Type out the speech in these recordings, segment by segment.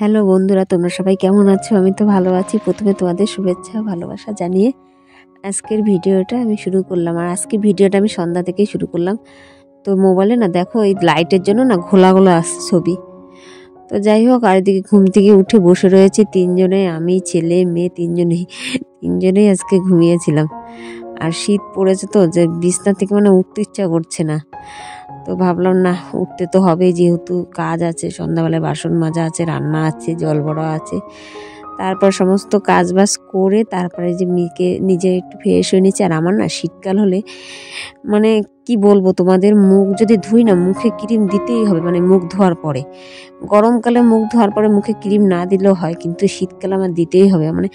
Hello বন্ধুরা, তোমরা সবাই কেমন আছো? আমি তো ভালো আছি। প্রথমে তোমাদের শুভেচ্ছা ভালোবাসা জানিয়ে আজকের ভিডিওটা আমি শুরু করলাম। আর আজকে ভিডিওটা আমি সন্ধ্যা থেকেই শুরু করলাম। তো মোবাইলে না দেখো এই লাইটের জন্য না ঘোলা ঘোলা আসছে ছবি। তো যাই হোক, আর এদিকে ঘুম থেকে উঠে বসে রয়েছে তিনজনে, আমি ছেলে মেয়ে তিনজনেই আজকে ঘুমিয়েছিলাম। আর শীত পড়েছে তো, যে বিছনা থেকে মানে উঠতে ইচ্ছা করছে না। তো ভাবলাম না, উঠতে তো হবে, যেহেতু কাজ আছে, সন্ধ্যাবেলায় বাসন মাজা আছে, রান্না আছে, জল ভরা আছে। তারপর সমস্ত কাজ বাজ করে তারপরে যে মেয়েকে নিজে একটু ফ্রেশ হয়ে নিচ্ছে। আর আমার না শীতকাল হলে মানে কি বলবো তোমাদের, মুখ যদি ধুই না, মুখে ক্রিম দিতেই হবে, মানে মুখ ধোয়ার পরে। গরমকালে মুখ ধোয়ার পরে মুখে ক্রিম না দিলেও হয়, কিন্তু শীতকালে আমার দিতেই হবে। মানে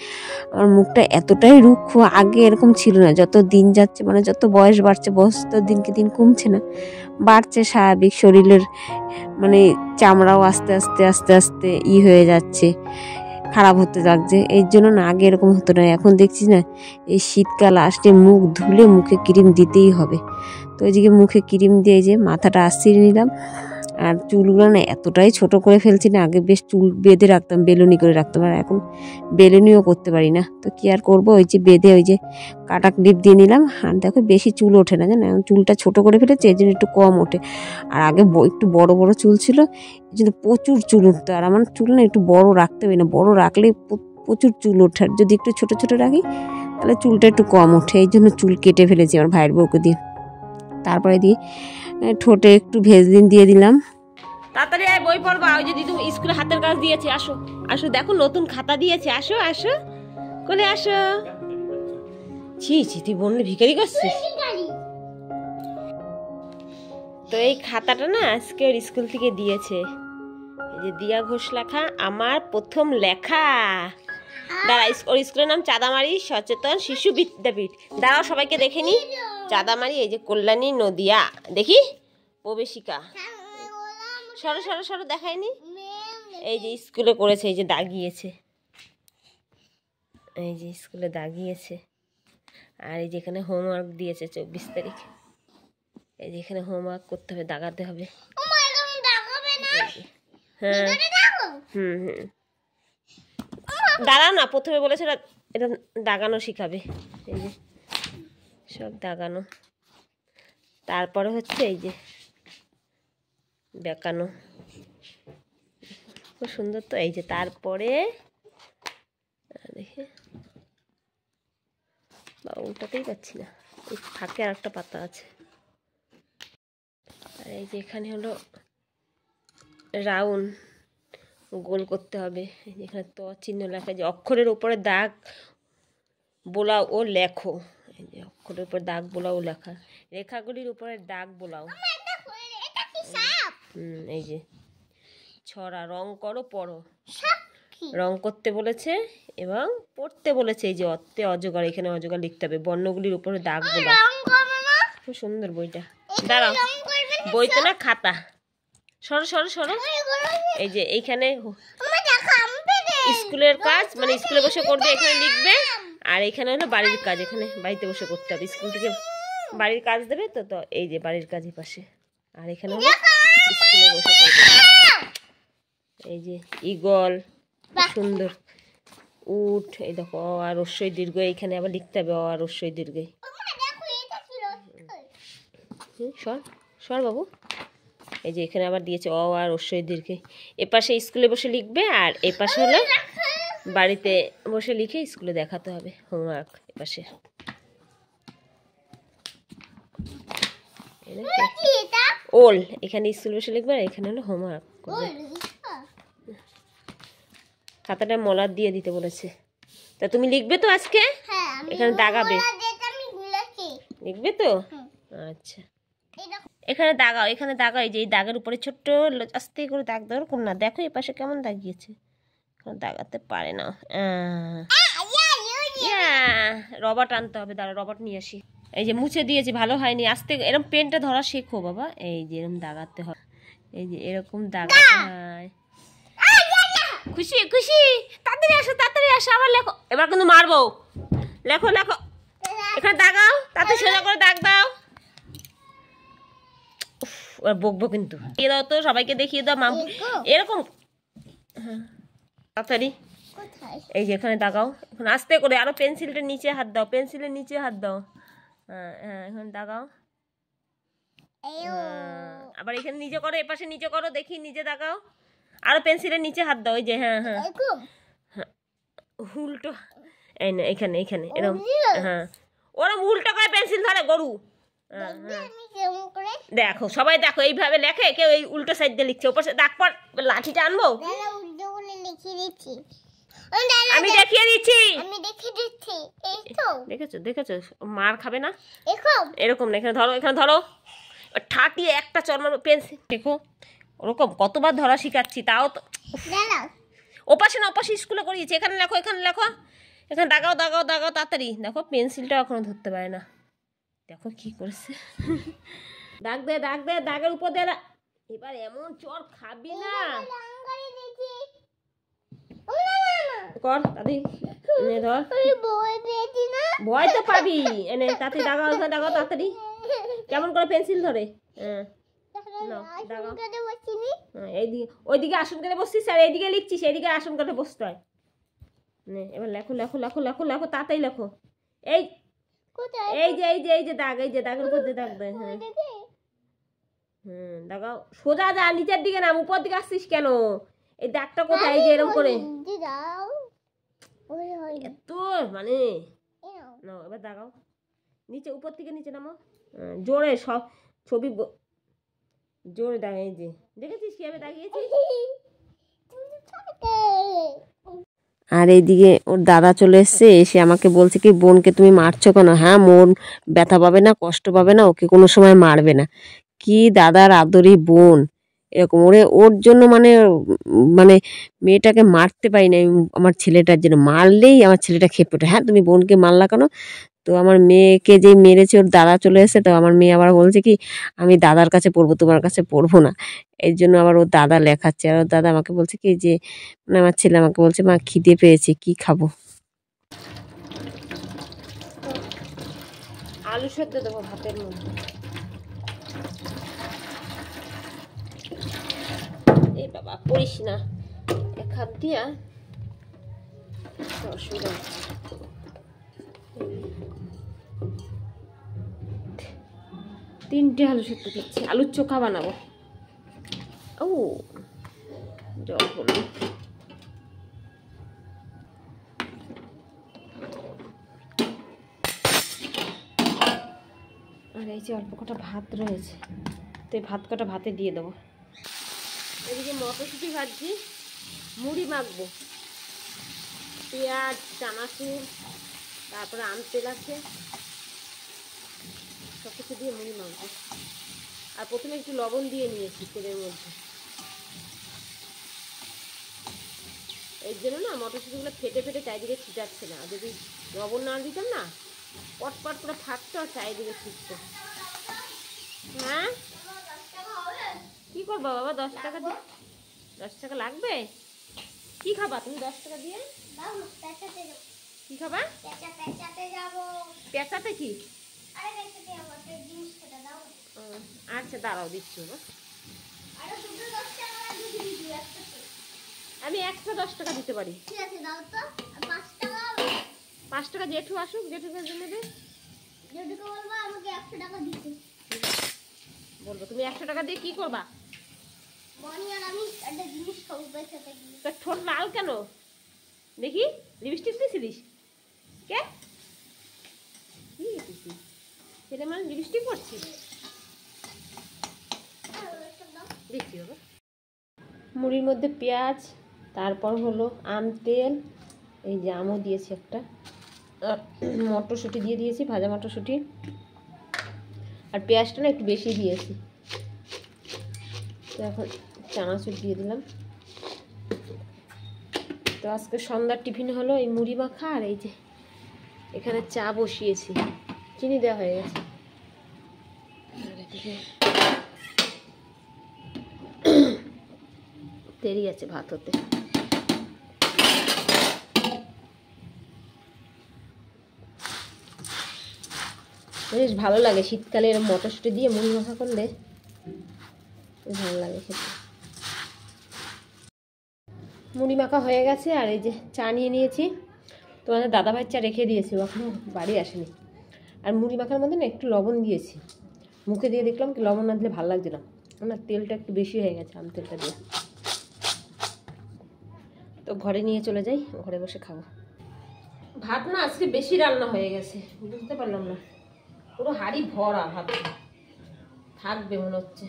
আমার মুখটা এতটাই রুক্ষ, আগে এরকম ছিল না। যত দিন যাচ্ছে, মানে যত বয়স বাড়ছে, বয়স তো দিনকে দিন কমছে না, বাড়ছে স্বাভাবিক। শরীরের মানে চামড়াও আস্তে আস্তে আস্তে আস্তে হয়ে যাচ্ছে, খারাপ হতে লাগছে। এই জন্য না আগে এরকম হতো না, এখন দেখছি না এই শীতকাল আসলে মুখ ধুলে মুখে ক্রিম দিতেই হবে। তো ওইদিকে মুখে ক্রিম দিয়ে যে মাথাটা আশ্রিয়ে নিলাম। আর চুলগুলো না এতটাই ছোট করে ফেলছি না, আগে বেশ চুল বেঁধে রাখতাম, বেলুনি করে রাখতাম, আর এখন বেলুনিও করতে পারি না। তো কি আর করবো, ওই যে বেঁধে ওই যে কাটা ক্লিপ দিয়ে নিলাম। আর দেখো বেশি চুল ওঠে না, জানো, এখন চুলটা ছোট করে ফেলেছে, এই জন্য একটু কম ওঠে। আর আগে একটু বড় বড় চুল ছিল, এই জন্য প্রচুর চুল উঠতো। আর আমার চুল না একটু বড় রাখতে হবে না, বড় রাখলে প্রচুর চুল ওঠে। আর যদি একটু ছোট ছোট রাখি তাহলে চুলটা একটু কম ওঠে। এই জন্য চুল কেটে ফেলেছি আমার ভাইয়ের বউকে দিয়ে। তারপরে দিয়ে ঠোঁটে একটু ভেজলিন দিয়ে দিলাম। তাড়াতাড়ি আয়, বই পড়বা। ওই যে দিদু স্কুলে হাতের কাজ দিয়েছে, আসো আসো, দেখো নতুন খাতা দিয়েছে, আসো আসো কোলে আসো। ছি ছি, তুই বললে ভিখারি করছিস। তো এই খাতাটা না আজকে ওর স্কুল থেকে দিয়েছে। এই যে দিয়া ঘোষ লেখা, আমার প্রথম লেখা। দাঁড়া, ওর স্কুলের নাম চাঁদামারি সচেতন শিশু বিদ্যাপীঠ। দাঁড়াও সবাইকে দেখে নি। চাঁদামারি, এই যে কল্যাণী নদিয়া, দেখি প্রবেশিকা। সরো সরো সরো, দেখায়নি। এই যে স্কুলে করেছে, এই যে দাগিয়েছে, এই যে স্কুলে দাগিয়েছে। আর এই যে এখানে হোমওয়ার্ক দিয়েছে 24 তারিখ। এই যে এখানে হোমওয়ার্ক করতে হবে, দাগাতে হবে। হ্যাঁ হুম হুম, দাঁড়াও না, প্রথমে বলেছে এটা দাগানো শিখাবে। এই যে সব দাগানো, তারপরে হচ্ছে এই যে বেঁকানো। খুব সুন্দর তো। এই যে তারপরে দেখে বা উল্টাতেই পাচ্ছি না, এই ফাঁকে আর একটা পাতা আছে। আর এই যে এখানে হলো রাউন্ড, গোল করতে হবে। এখানে ত চিহ্ন লেখা, যে অক্ষরের উপরে দাগ বোলাও ও লেখো। এই যে অক্ষরের উপর দাগ বোলাও লেখা, রেখাগুলির উপরে দাগ বোলাও। এই যে ছড়া, রং করো পড়ো। রং করতে বলেছে এবং পড়তে বলেছে। এই যে অর্থে অজগর, এখানে অজগর লিখতে হবে, বর্ণগুলির উপরে দাগ বোলাও। খুব সুন্দর বইটা। দাঁড়াও, বই তো না, খাতা। সরো সরো সরো। এই যে এইখানে স্কুলের কাজ, মানে স্কুলে বসে করবে, এখানে লিখবে। আর এখানে হলো বাড়ির কাজ, এখানে বাড়িতে bose করতে হবে। স্কুল থেকে বাড়ির কাজ দেবে তো, তো এই যে বাড়ির কাজের পাশে। আর এখানে হলো স্কুলে বসে করবে। এই যে ঈগল, সুন্দর উট। এই দেখো অ আর রস্বই দীর্ঘ, এইখানে আবার লিখতে হবে অ আর রস্বই দীর্ঘ। সর সর বাবু। এই যে এখানে আবার দিয়েছে অ আর রস্বই দীর্ঘ। এপাশে স্কুলে বসে লিখবে, আর এপাশে হলো বাড়িতে বসে লিখে স্কুলে দেখাতে হবে হোমওয়ার্ক। এপাশে ওল, এখানে স্কুলে বসে লিখবে, আর এখানে হলো হোমওয়ার্ক করবে। খাতাটা মলার দিয়ে দিতে বলেছে। তা তুমি লিখবে তো আজকে? এখানে দাগাবে, লিখবে তো? আচ্ছা, এখানে দাগাও, এখানে দাগাও। এই যে এই দাগের উপরে ছোট্ট আস্তে করে দাগ দাও, কোন না। দেখো এই পাশে কেমন দাগিয়েছে, দাগাতে পারে না। রবার টানতে হবে, দাঁড়া রবার নিয়ে আসি। এই যে মুছে দিয়েছি, ভালো হয়নি। আস্তে এরকম পেনটা ধরা শেখো বাবা। এই যে এরকম দাগাতে হয়, এই যে এরকম দাগাতে হয়। খুশি খুশি, তাড়াতাড়ি আসো তাড়াতাড়ি আসো, আবার লেখো। এবার কিন্তু মারবো। লেখো লেখো, এখানে দাগাও, তাড়াতাড়ি সোজা করে দাগ দাও। বকবো কিন্তু। দিয়ে দাও তো, সবাইকে দেখিয়ে দাও। এরকম তাড়াতাড়ি এই যে এখানে দাগাও, এখন আস্তে করে আরো পেন্সিলটা নিচে হাত দাও, পেন্সিলের নিচে হাত দাও। হ্যাঁ হ্যাঁ, এখন দাগাও। আবার এখানে নিচে করো, এপাশে নিচে করো, দেখি নিচে দাগাও। আরো পেন্সিলের নিচে হাত দাও, ওই যে হ্যাঁ হ্যাঁ হ্যাঁ, উল্টো। এই না, এখানে এখানে এরকম। হ্যাঁ, ওরম উল্টো করে পেন্সিল ধরে গরু। দেখো সবাই দেখো, এইভাবে লেখে, কেউ এই উল্টো সাইড দিয়ে লিখছে। ওপাশে দাগ পর, লাঠিটা আনবো, আমি দেখিয়ে দিচ্ছি। দেখেছো দেখেছো, মার খাবে না এরকম না। এখানে ধরো, এখানে ধরো, ঠাটিয়ে একটা চরমার পেন্সিল। দেখো ওরকম কতবার ধরা শিখাচ্ছি, তাও তো। ওপাশে না, ওপাশে স্কুলে করিয়েছি। এখানে লেখো, এখানে লেখো, এখানে দাগাও দাগাও দাগাও তাড়াতাড়ি। দেখো পেন্সিলটা এখনো ধরতে পারে না, দেখো কি করেছে। দাগ দে দাগ দে, দাগের উপর দে। এবার এমন চর খাবি না, কর দাদি, এনে ধর। ভয় তো পাবি, এনে তাড়াতাড়ি দাগাও, এখানে দাগাও তাড়াতাড়ি। কেমন করে পেন্সিল ধরে? হ্যাঁ এইদিকে, ওইদিকে আসন করে বসছিস আর এইদিকে লিখছিস, এইদিকে আসন করে বসতে হয়। এবার লেখো লেখো লেখো লেখো লেখো, তাড়াতাড়ি লেখো। এই এই যে এই যে এই যে দাগ, এই যে দাগের উপর দিয়ে দাগ দেয়। হ্যাঁ দাগাও, সোজা যা, নিচের দিকে নাম, উপর দিকে আসছিস কেন? এই দাগটা কোথায়? এই যে এরকম করে এত মানে না। এবার দাগাও, নিচে, উপর থেকে নিচে নামো, জোরে সব ছবি জোরে দাগ। এই যে দেখেছিস কিভাবে দাগিয়েছি। আর এইদিকে ওর দাদা চলে এসছে, এসে আমাকে বলছে কি, বোনকে তুমি মারছো কেন? হ্যাঁ, মন ব্যথা পাবে না, কষ্ট পাবে না, ওকে কোনো সময় মারবে না। কি দাদার আদরি বোন, এরকম ওর জন্য মানে মানে মেয়েটাকে মারতে পারি না আমার ছেলেটার জন্য। মারলেই আমার ছেলেটা খেপে ওঠে। হ্যাঁ, তুমি বোনকে মারলা কেন? তো আমার মেয়েকে যে মেরেছে ওর দাদা চলে এসেছে, তো আমার মেয়ে আবার বলছে কি, আমি দাদার কাছে পড়বো, তোমার কাছে পড়বো না। এই জন্য আবার ওর দাদা লেখাচ্ছে। আর ওর দাদা আমাকে বলছে কি যে, মানে আমার ছেলে আমাকে বলছে, মা খিদে পেয়েছে, কি খাবো? আলু সেদ্ধ দেবো ভাতের মধ্যে। এই বাবা, পড়িস না, এক হাত দিয়া অসুবিধা। তিনটে আলু সেদ্ধ দিচ্ছি, আলুর চোখা বানাবো। ও জল হলো। আর এই যে অল্প কটা ভাত রয়েছে, তো এই ভাত কটা ভাতে দিয়ে দেবো। এদিকে মটরশুঁটি ভাজছি, মুড়ি মাখবো, পেঁয়াজ, চানাচুর, তারপরে আম তেল আছে, সব কিছু দিয়ে মুড়ি মাখবো। আর প্রথমে একটু লবণ দিয়ে নিয়েছি তেলের মধ্যে। এর জন্য না মটরশুঁটিগুলো ফেটে ফেটে চারিদিকে ছিটাচ্ছে না। যদি লবণ না দিতাম না, পটপট করে ফাটতো আর চারিদিকে ছিটতো। হ্যাঁ কি করবো বাবা, 10 টাকা দিয়ে? 10 টাকা লাগবে? কি খাবা তুমি 10 টাকা দিয়ে? কি খাবা? পেঁচাতে কি? আচ্ছা দাঁড়াও, দিচ্ছি বাবা। আমি একটা 10 টাকা দিতে পারি। 5 টাকা জেঠু আসুক, জেঠুকে নেবে, বলবো তুমি 100 টাকা দিয়ে কি করবা? ঠোঁট লাল কেন দেখি? লিপস্টিক দিয়েছিলিস? কে ছেলে মানে লিপস্টিক পরছিস? দেখছি বাবা। মুড়ির মধ্যে পেঁয়াজ, তারপর হলো আম তেল, এই যে আমও দিয়েছি একটা, মটরশুঁটি দিয়ে দিয়েছি, ভাজা মটরশুঁটি। আর পেঁয়াজটা না একটু বেশি দিয়েছি। তো এখন চানাচুর দিয়ে দিলাম। তো আজকে সন্ধ্যার টিফিন হলো এই মুড়ি মাখা, আর এই যে এখানে চা বসিয়েছি, চিনি দেওয়া হয়ে গেছে। আর এদিকে দেরি আছে ভাত হতে। বেশ ভালো লাগে শীতকালে এরকম মটরশুঁটি দিয়ে মুড়ি মাখা করলে, ভালো লাগে খেতে। মুড়ি মাখা হয়ে গেছে, আর এই যে চা নিয়ে নিয়েছি। তোমাদের দাদাভাইয়ের চা রেখে দিয়েছি, এখনো বাড়ি আসেনি। আর মুড়ি মাখার মধ্যে না একটু লবণ দিয়েছি, মুখে দিয়ে দেখলাম কি লবণ না দিলে ভালো লাগছে না, আমার তেলটা একটু বেশি হয়ে গেছে আম তেলটা দিয়ে। তো ঘরে নিয়ে চলে যাই, ঘরে বসে খাবো। ভাত না আজকে বেশি রান্না হয়ে গেছে, বুঝতে পারলাম না, পুরো হাঁড়ি ভরা ভাত থাকবে মনে হচ্ছে।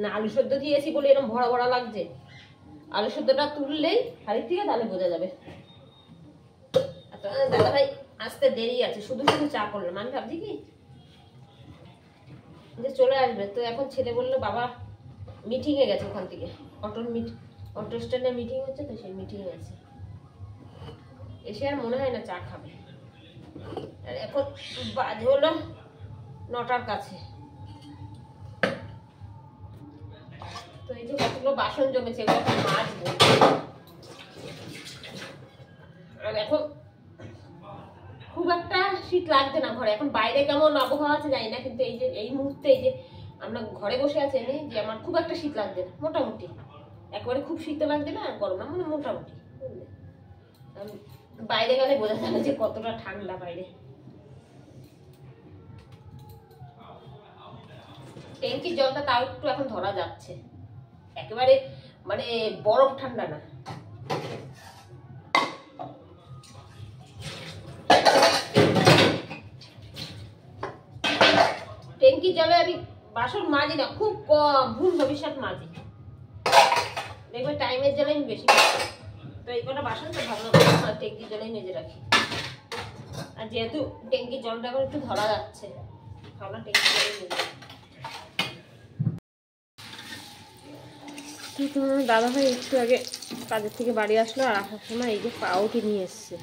না আলু সেদ্ধ দিয়েছি বলে এরকম ভরা ভরা লাগছে, আলু সেদ্ধটা তুললেই হাঁড়ি থেকে তাহলে বোঝা যাবে। দাদা ভাই আসতে দেরি আছে, শুধু শুধু চা করলাম। আমি ভাবছি কি যে চলে আসবে, তো এখন ছেলে বললো বাবা মিটিংয়ে গেছে, ওখান থেকে অটো স্ট্যান্ডে মিটিং হচ্ছে, তো সেই মিটিংয়ে আছে, এসে আর মনে হয় না চা খাবে। আর এখন বাজে হলো 9টার কাছে। তো এই যে কতগুলো বাসন জমেছে, এগুলো মাজবো। আর এখন খুব একটা শীত লাগছে না ঘরে, এখন বাইরে কেমন আবহাওয়া আছে জানি না, কিন্তু এই যে এই মুহূর্তে এই যে আমরা ঘরে বসে আছি, আমি যে আমার খুব একটা শীত লাগছে না, মোটামুটি। একবারে খুব শীত লাগছে না, আর গরম না, মানে মোটামুটি। বাইরে গেলে বোঝা যাবে যে কতটা ঠান্ডা বাইরে। ট্যাঙ্কির জলটা তাও একটু এখন ধরা যাচ্ছে, একেবারে মানে বরফ ঠান্ডা না। ট্যাঙ্কির জলে আমি বাসন মাজি না, খুব কম, ভুল ভবিষ্যৎ মাজি, দেখবে টাইমের জলে আমি বেশি মাজি। তো এই কটা বাসন তো ভালো ট্যাঙ্কির জলেই মেজে রাখি। আর যেহেতু ট্যাঙ্কির জলটা এখন একটু ধরা যাচ্ছে, ভালো ট্যাঙ্কির জলেই মেজে রাখি। তো তোমার দাদা ভাই একটু আগে কাজের থেকে বাড়ি আসলো, আর আসার সময় এই যে পাউরুটি নিয়ে এসছে,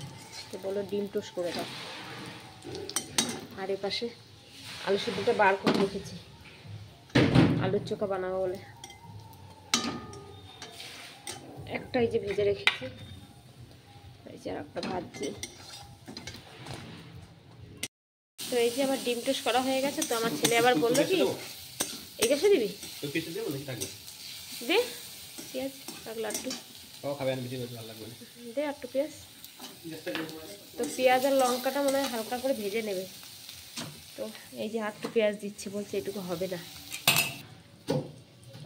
তো বললো ডিম টোস্ট করে দাও। আর এ পাশে আলু সেদ্ধটা বার করে রেখেছি, আলুর চোখা বানাবো বলে। একটা এই যে ভেজে রেখেছি, এই যে আর একটা ভাজছি। তো এই যে আমার ডিম টোস্ট করা হয়ে গেছে। তো আমার ছেলে আবার বললো কি এই গেছে দিবি দে পেঁয়াজ লাগলো একটু, দে একটু পেঁয়াজ। তো পেঁয়াজ আর লঙ্কাটা মনে হয় হালকা করে ভেজে নেবে। তো এই যে একটু পেঁয়াজ দিচ্ছে, বলছে এটুকু হবে না।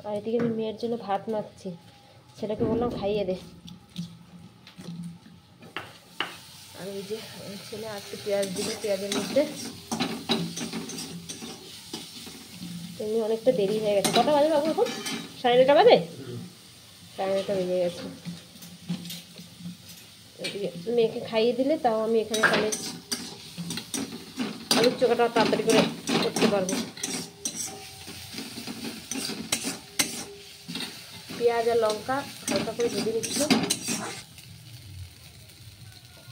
আর এদিকে আমি মেয়ের জন্য ভাত মাখছি, ছেলেকে বললাম খাইয়ে দে। আর এই যে ছেলে একটু পেঁয়াজ দিবে পেঁয়াজের মধ্যে। এমনি অনেকটা দেরি হয়ে গেছে। কটা বাজে বাবু এখন? 9:30 বাজে? 9:30 বেজে গেছে। এদিকে মেয়েকে খাইয়ে দিলে তাও আমি এখানে তাহলে আলুর চোখাটা তাড়াতাড়ি করে করতে পারবো। পেঁয়াজ আর লঙ্কা হালকা করে ভেজে নিচ্ছি।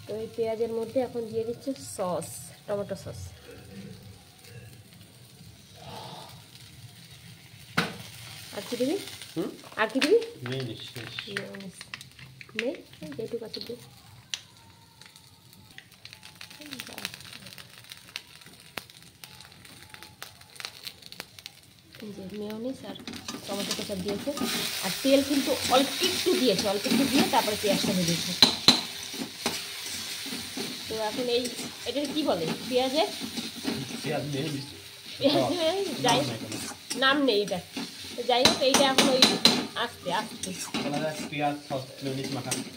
তো এই পেঁয়াজের মধ্যে এখন দিয়ে দিচ্ছে সস, টমেটো সস। আর কি দিবি? আর কি দিবি? যেটুকু আছে দিই। মেয়োনিজ আর টমেটো কেচাপ দিয়েছে, আর তেল কিন্তু অল্প একটু দিয়েছে, অল্প একটু দিয়ে তারপরে পেঁয়াজটা ভেজেছে। তো এখন এই এটার কি বলে, পেঁয়াজের যাই নাম নেই এটা, তো যাই হোক এইটা এখন ওই আস্তে আস্তে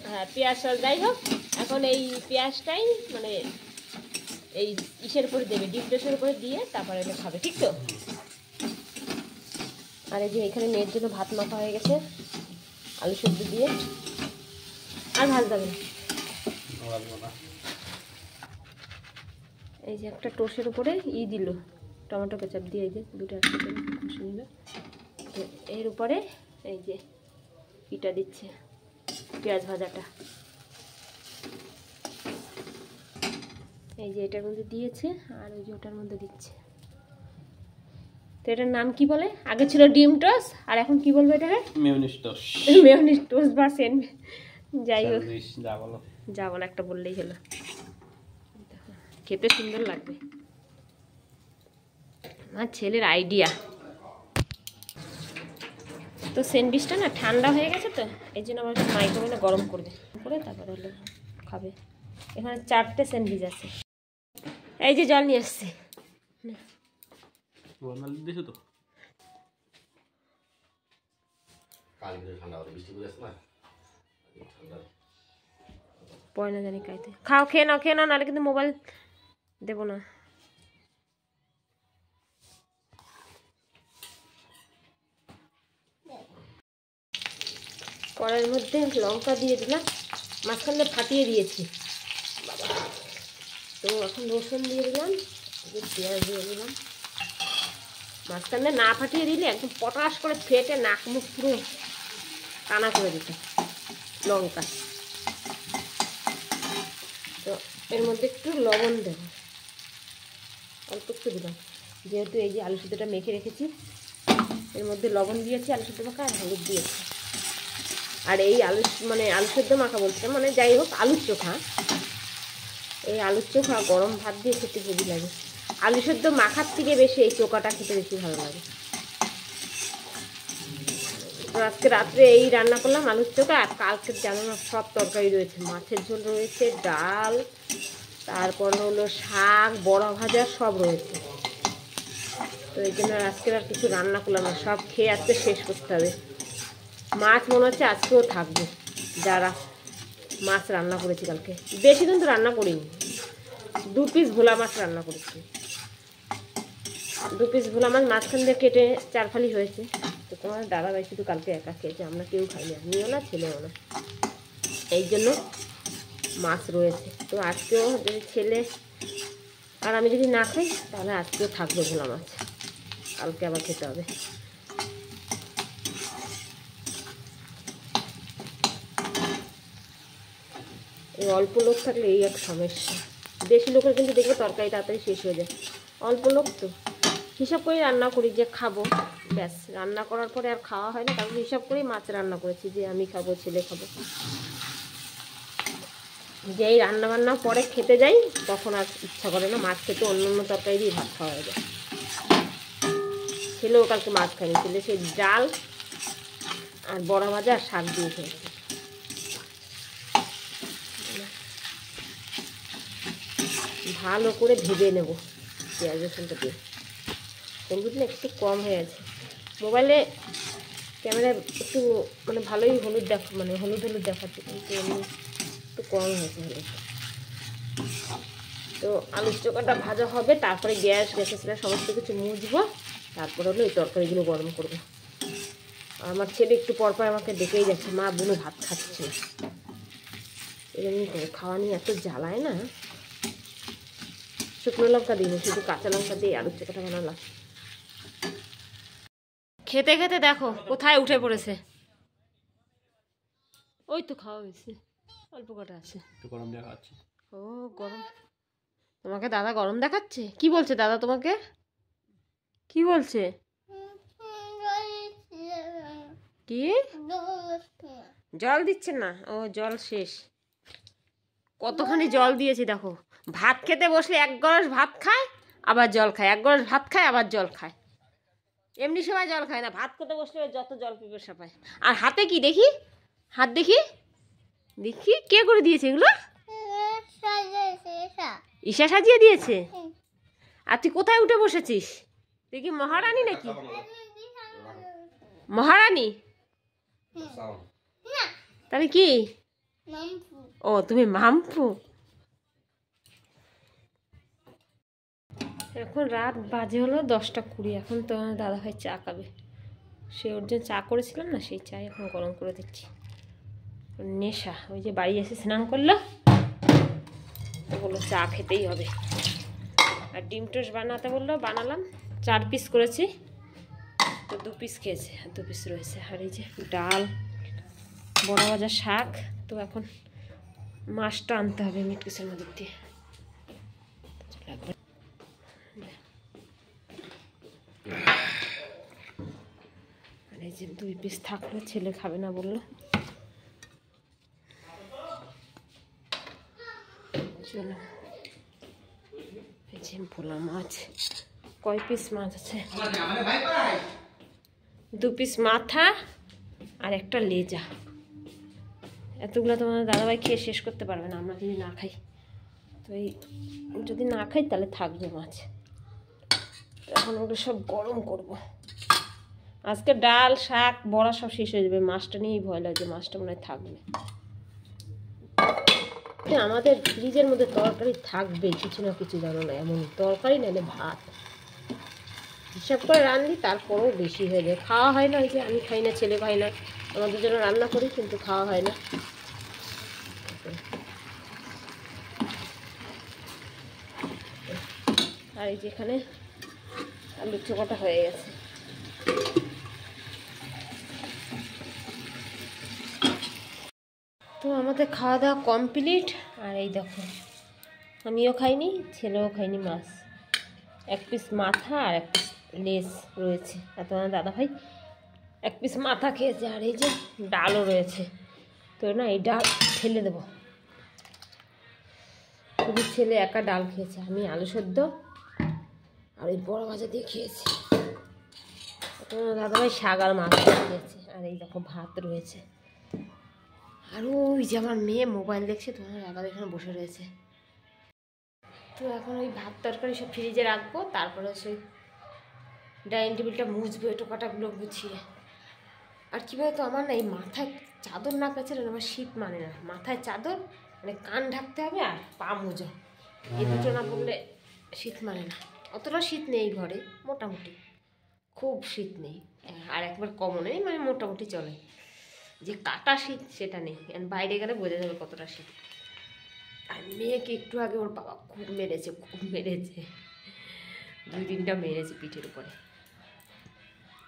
হ্যাঁ পেঁয়াজ সস, যাই হোক এখন এই পেঁয়াজটাই মানে এই ইসের উপরে দেবে, ডিম টোস্টের উপরে দিয়ে তারপরে এটা খাবে, ঠিক তো? আর এই যে এখানে মেয়ের জন্য ভাত মাখা হয়ে গেছে আলু সেদ্ধ দিয়ে, আর ভাত দেবে। এই যে একটা টোস্টের উপরে দিল টমেটো কেচাপ দিয়ে, এই যে দুটো একসাথে কষে নিল। তো এর উপরে এই যে ইটা দিচ্ছে পেঁয়াজ ভাজাটা, এই যে এটার মধ্যে দিয়েছে, আর ওই যে ওটার মধ্যে দিচ্ছে। তো এটার নাম কি বলে? আগে ছিল ডিম টোস্ট, আর এখন কি বলবো এটাকে? Mayonnaise toast. মেয়োনিজ টোস্ট বা স্যান্ডউইচ, যাই হোক যা বলো একটা বললেই হলো। খেতে সুন্দর লাগবে, আমার ছেলের আইডিয়া। তো স্যান্ডউইচটা না ঠান্ডা হয়ে গেছে, তো এই জন্য আমার মাইক্রোওভেনে গরম করবে, করে তারপরে হলো খাবে। এখানে 4টে স্যান্ডউইচ আছে। এই যে জল নিয়ে আসছে। পয় না জানি খাইতে, খাও, খেয়ে নাও, খেয়ে নাও, নাহলে কিন্তু মোবাইল দেবো না। কড়াইয়ের মধ্যে লঙ্কা দিয়ে দিলাম, মাঝখানে ফাটিয়ে দিয়েছি বাবা। তো এখন রসুন দিয়ে দিলাম, পেঁয়াজ দিয়ে দিলাম। মাঝখানে না ফাটিয়ে দিলে একদম পটাশ করে ফেটে নাক মুখ পুরো কানা করে দিত লঙ্কা। তো এর মধ্যে একটু লবণ দেব, অল্প একটু দিলাম, যেহেতু এই যে আলু সিদ্ধটা মেখে রেখেছি এর মধ্যে লবণ দিয়েছি, আলু সিদ্ধ মাখা আর হলুদ দিয়েছি। আর এই আলু সিদ্ধ মাখা বলছে, মানে যাই হোক আলুর চোখা, এই আলুর চোখা গরম ভাত দিয়ে খেতে খুবই লাগে। আলু সিদ্ধ মাখার থেকে বেশি এই চোখাটা খেতে বেশি ভালো লাগে। তো আজকে রাত্রে এই রান্না করলাম আলুর চোখা। আর কালকে জানো না সব তরকারি রয়েছে, মাছের ঝোল রয়েছে, ডাল, তারপর হলো শাক, বড়া ভাজা সব রয়েছে। তো এই জন্য আজকে আর কিছু রান্না করলাম না, সব খেয়ে আজকে শেষ করতে হবে। মাছ মনে হচ্ছে আজকেও থাকবে, যারা মাছ রান্না করেছি কালকে। বেশি দিন তো রান্না করিনি, 2 পিস ভোলা মাছ রান্না করেছি। 2 পিস ভোলা মাছ মাঝখান দিয়ে কেটে 4 ফালি হয়েছে। তো তোমার দাদাভাই শুধু কালকে একা খেয়েছে, আমরা কেউ খাইনি, আমিও না ছেলেও না, এই জন্য মাছ রয়েছে। তো আজকেও যদি ছেলে আর আমি যদি না খাই তাহলে আজকেও থাকবে ভোলা মাছ, কালকে আবার খেতে হবে। এই অল্প লোক থাকলে এই এক সমস্যা। বেশি লোকের কিন্তু দেখবে তরকারি তাড়াতাড়ি শেষ হয়ে যায়। অল্প লোক তো হিসাব করে রান্না করি যে খাবো, ব্যাস। রান্না করার পরে আর খাওয়া হয় না, তারপর হিসাব করেই মাছ রান্না করেছি যে আমি খাবো, ছেলে খাবো। যেই রান্না বান্না পরে খেতে যাই তখন আর ইচ্ছা করে না মাছ খেতে, অন্য অন্য তরকারি দিয়ে ভাত খাওয়া যায়। ছেলেও কালকে মাছ খায়নি, ছেলে সেই ডাল আর বড়া ভাজা আর শাক দিয়ে খেয়েছে। ভালো করে ভেজে নেব পেঁয়াজ রসুনটা দিয়ে। হলুদ না একটু কম হয়ে আছে, মোবাইলে ক্যামেরায় একটু মানে ভালোই হলুদ হলুদ দেখাচ্ছে, কিন্তু এমনি একটু কম হয়েছে হলুদ। তো আলুর চোখাটা ভাজা হবে, তারপরে গ্যাসের সমস্ত কিছু মুছবো, তারপর হলো এই তরকারিগুলো গরম করবো। আমার ছেলে একটু পরপর আমাকে ডেকেই যাচ্ছে, মা বুনু ভাত খাচ্ছে। এমনি করে খাওয়া নিয়ে এত জ্বালায় না। শুকনো লঙ্কা দিইনি, শুধু কাঁচা লঙ্কা দিয়ে আলুর চোখাটা বানালাম। খেতে খেতে দেখো কোথায় উঠে পড়েছে। ওই তো খাওয়া হয়েছে, অল্প কটা আছে। গরম দেখাচ্ছে। ও গরম, তোমাকে দাদা গরম দেখাচ্ছে? কি বলছে দাদা তোমাকে? কি বলছে? কি জল দিচ্ছে না? ও জল শেষ। কতখানি জল দিয়েছি দেখো। ভাত খেতে বসলে 1 গ্লাস ভাত খায় আবার জল খায়, 1 গ্লাস ভাত খায় আবার জল খায়। এমনি সময় জল খায় না, ভাত খেতে বসলে যত জল পিপাসা পায়। আর হাতে কি দেখি, হাত দেখি দেখি কে করে দিয়েছে এগুলো? ঈশা সাজিয়ে দিয়েছে। আর তুই কোথায় উঠে বসেছিস? তুই কি মহারানী নাকি? মহারানী? তাহলে কি? ও তুমি মাম্পু। এখন রাত বাজে হলো 10টা 20। এখন তো আমার দাদাভাই চা খাবে, সে ওর জন্য চা করেছিলাম না, সেই চা এখন গরম করে দিচ্ছি। নেশা, ওই যে বাড়ি এসে স্নান করলো, তো বললো চা খেতেই হবে। আর ডিম টোস্ট বানাতে বললো, বানালাম। 4 পিস করেছি, তো 2 পিস খেয়েছে, 2 পিস রয়েছে। আর এই যে ডাল, বড়া ভাজা, শাক। তো এখন মাছটা আনতে হবে মিট পিসের মধ্যে দিয়ে। আর এই যে 2 পিস থাকলো, ছেলে খাবে না বললো। চলো, এই যে ভোলা মাছ। কয় পিস মাছ আছে? 2 পিস মাথা আর একটা লেজা। এতগুলো তোমার দাদাভাই খেয়ে শেষ করতে পারবে না আমরা যদি না খাই। তো এই যদি না খাই তাহলে থাকবে মাছ। তো এখন ওগুলো সব গরম করব। আজকে ডাল শাক বড়া সব শেষ হয়ে যাবে, মাছটা নিয়েই ভয় লাগে, মাছটা মনে হয় থাকবে। আমাদের ফ্রিজের মধ্যে তরকারি থাকবে কিছু না কিছু, জানো না, এমন তরকারি নাহলে ভাত হিসাব করে রান্নি, তারপরেও বেশি হয়ে যায়, খাওয়া হয় না। ওই যে আমি খাই না, ছেলে খাই না, আমাদের জন্য রান্না করি কিন্তু খাওয়া হয় না। আর এই যেখানে আলুর চোখাটা হয়ে গেছে। তো আমাদের খাওয়া দাওয়া কমপ্লিট। আর এই দেখো আমিও খাইনি, ছেলেও খাইনি মাছ। এক পিস মাথা আর এক পিস লেস রয়েছে। আর তোমার দাদাভাই এক পিস মাথা খেয়েছে। আর এই যে ডালও রয়েছে। তো না এই ডাল ফেলে দেবো, শুধু ছেলে একা ডাল খেয়েছে, আমি আলু সেদ্ধ আর ওই বড় ভাজা দিয়ে খেয়েছি। তোমার দাদাভাই শাক আর মাছ খেয়েছে। আর এই দেখো ভাত রয়েছে। আর ওই যে আমার মেয়ে মোবাইল দেখছে, তোমার দাদাভাই এখানে বসে রয়েছে। তো এখন ওই ভাত তরকারি সব ফ্রিজে রাখবো, তারপরে সেই ডাইনিং টেবিলটা মুছবো, এটো কাটাগুলো গুছিয়ে। আর কী বলতো, আমার না এই মাথায় চাদর না পেঁচালে আমার শীত মানে না। মাথায় চাদর মানে কান ঢাকতে হবে আর পা মোজা, এই দুটো না পড়লে শীত মানে না। অতটা শীত নেই ঘরে, মোটামুটি, খুব শীত নেই। আর একবার কমও নেই, মানে মোটামুটি চলে। যে কাটা শীত সেটা নেই, বাইরে গেলে বোঝা যাবে কতটা শীত। আর মেয়েকে একটু আগে ওর বাবা খুব মেরেছে, খুব মেরেছে, 2-3টা মেরেছে পিঠের উপরে।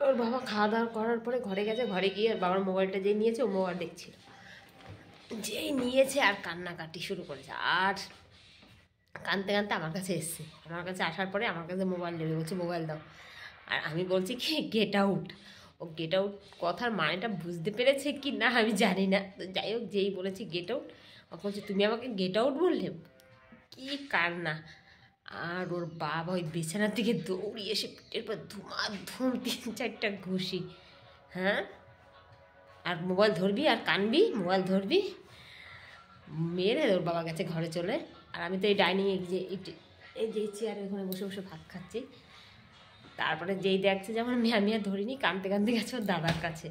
ওর বাবা খাওয়া দাওয়া করার পরে ঘরে গেছে, ঘরে গিয়ে বাবার মোবাইলটা যেই নিয়েছে ও মোবাইল দেখছিল, যেই নিয়েছে আর কান্নাকাটি শুরু করেছে। আর কাঁদতে কাঁদতে আমার কাছে এসছে, আমার কাছে আসার পরে আমার কাছে মোবাইল নেবে, বলছে মোবাইল দাও। আর আমি বলছি কি গেট আউট। ও গেট আউট কথার মানেটা বুঝতে পেরেছে কি না আমি জানি না। তো যাই হোক, যেই বলেছি গেট আউট, ও বলছে তুমি আমাকে গেট আউট বললে, কি কান্না। আর ওর বাবা ওই বিছানার দিকে দৌড়িয়ে এসে পিঠের পর ধুমাধুম 3-4টা ঘুষি। হ্যাঁ, আর মোবাইল ধরবি আর কানবি, মোবাইল ধরবি, মেরে ওর বাবা গেছে ঘরে চলে। আর আমি তো এই ডাইনিংয়ে এই যে চেয়ারে ওখানে বসে বসে ভাত খাচ্ছি। তারপরে যেই দেখছে যে আমার মেয়ে, আমি আর ধরিনি, কাঁদতে কাঁদতে গেছে ওর দাদার কাছে,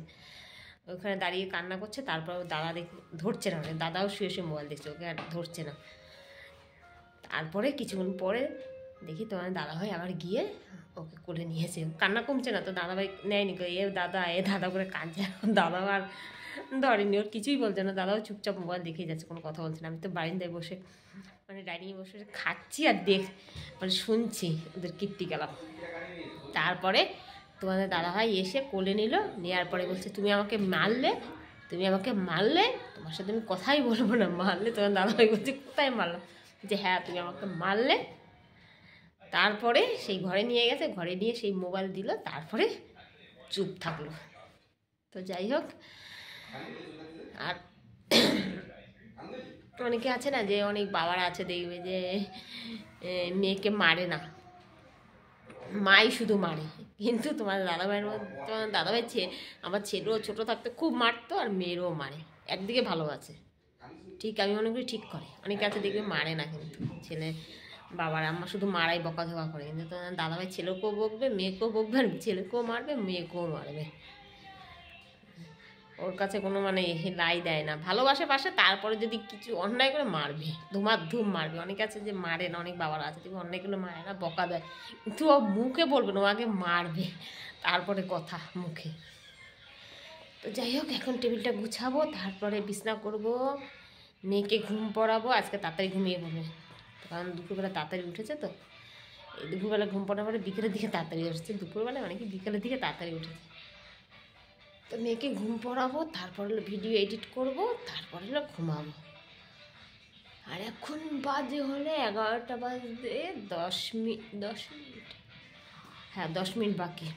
ওখানে দাঁড়িয়ে কান্না করছে। তারপর ওর দাদা ধরছে না, দাদাও শুয়ে শুয়ে মোবাইল দেখছে, ওকে আর ধরছে না। তারপরে কিছুক্ষণ পরে দেখি তোমার দাদাভাই আবার গিয়ে ওকে কোলে নিয়েছে, কান্না কমছে না। তো দাদাভাই নেয়নি, এ দাদা করে কাঁদছে। দাদাও আর ধরেনি, ওর কিছুই বলছে না, দাদাও চুপচাপ মোবাইল দেখেই যাচ্ছে, কোনো কথা বলছে না। আমি তো বারিন্দায় বসে, মানে ডাইনিংয়ে বসে খাচ্ছি আর মানে শুনছি ওদের কীর্তিকলাপ। তারপরে তোমাদের দাদাভাই এসে কোলে নিল, নেওয়ার পরে বলছে তুমি আমাকে মারলে, তোমার সাথে আমি কথাই বলবো না, মারলে। তোমার দাদাভাই বলছে কোথায় মারলাম, যে হ্যাঁ তুমি আমাকে মারলে। তারপরে সেই ঘরে নিয়ে গেছে, ঘরে নিয়ে সেই মোবাইল দিল, তারপরে চুপ থাকলো। তো যাই হোক, আর অনেকে আছে না, যে অনেক বাবারা আছে দেখবে যে মেয়েকে মারে না, মাই শুধু মারে। কিন্তু তোমার দাদাভাই আমার ছেলেও ছোটো থাকতে খুব মারতো, আর মেয়েরও মারে, একদিকে ভালো আছে, ঠিক আমি মনে করি ঠিক করে। অনেকে আছে দেখবে মারে না, কিন্তু ছেলে বাবারা আমার শুধু মারাই বকাঝকা করে। কিন্তু তোমার দাদাভাই ছেলেকেও বকবে, মেয়েকেও বকবে, আর ছেলেকেও মারবে, মেয়েকেও মারবে। ওর কাছে কোনো মানে লাই দেয় না, ভালোবাসে পাশে, তারপরে যদি কিছু অন্যায় করে মারবে, ধুম মারবে। অনেকে আছে যে মারে না, অনেক বাবারা আছে দেখবে অন্যায় করলে মারে না, বকা দেয়, কিন্তু ও মুখে বলবে না, ও আগে মারবে, তারপরে কথা মুখে। তো যাই হোক, এখন টেবিলটা গুছাবো, তারপরে বিছনা করব, মেয়েকে ঘুম পড়াবো। আজকে তাড়াতাড়ি ঘুমিয়ে পড়বে, কারণ দুপুরবেলা তাড়াতাড়ি উঠেছে। তো এই দুপুরবেলা ঘুম পড়ার পরে বিকেলের দিকে তাড়াতাড়ি উঠছে, দুপুরবেলা মানে কি বিকেলের দিকে তাড়াতাড়ি উঠেছে। তো মেয়েকে ঘুম পড়াবো, তারপর হলো ভিডিও এডিট করব, তারপর হলো ঘুমাবো। আর এখন বাজে হলে 11টা বাজতে 10 মিনিট, হ্যাঁ 10 মিনিট বাকি।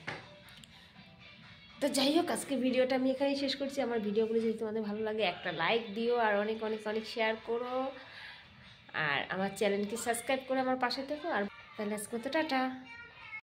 তো যাই হোক, আজকে ভিডিওটা আমি এখানেই শেষ করছি। আমার ভিডিওগুলো যদি তোমাদের ভালো লাগে একটা লাইক দিও, আর অনেক অনেক অনেক শেয়ার করো, আর আমার চ্যানেলকে সাবস্ক্রাইব করে আমার পাশে থেকো। আর তাহলে আজকে তো টাটা।